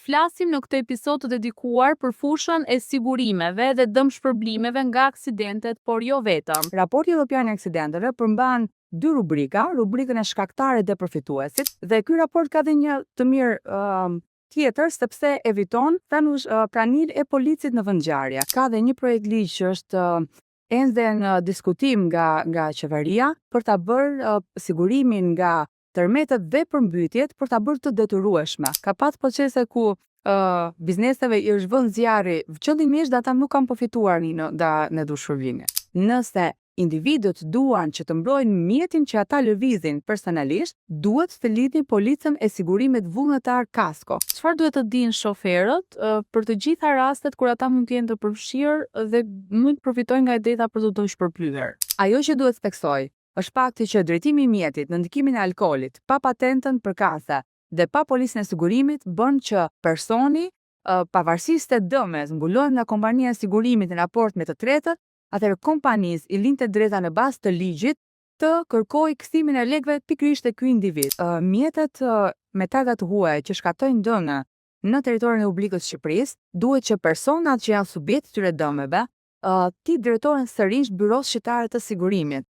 Flasim në këtë episod të dedikuar për fushën e sigurimeve dhe dëmshpërblimeve nga aksidentet, por jo vetëm. Raporti Evropian i aksidenteve përmban dy rubrika, rubrikën e shkaktarit dhe përfituesit, dhe ky raport ka dhe një të mirë tjetër sepse eviton praninë e policit në vendngjarje. Ka dhe një projekt ligj që është ende në diskutim nga qeveria për ta bërë sigurimin nga tërmetet dhe përmbytjet për ta bërë të detyrueshme. Ka pas procese ku bizneseve i është vënë zjarri qëllimisht dhe ata nuk kanë përfituar në dëshpërvime. Nëse individët duan që të mbrojnë mjetin që ata lëvizin personalisht, duhet të lidhin policën e sigurimit vullnetar kasko. Çfarë duhet të dinë shoferët për të gjitha rastet kur ata mund të jenë të përfshirë dhe mund të përfitojnë nga drejta për të dëshpërblyer? Ajo që duhet theksoj është fakti që drejtimi i mjetit në ndikimin e alkoolit, pa patentën përkatëse dhe pa policën e sigurimit bën që personi, pavarësisht të dëmes mbulohet nga kompania e sigurimit në raport me të tretët, atëherë kompanisë i linte drejta në bazë të ligjit të kërkojë kthimin e lekëve pikërisht te ky individ. Mjetet me targa të huaja që shkaktojnë dëme në territorin e Republikës së Shqipërisë duhet që personat që janë subjekt këtyre dëmeve ti drejtohen sërish Byros Shqiptare të Sigurimit.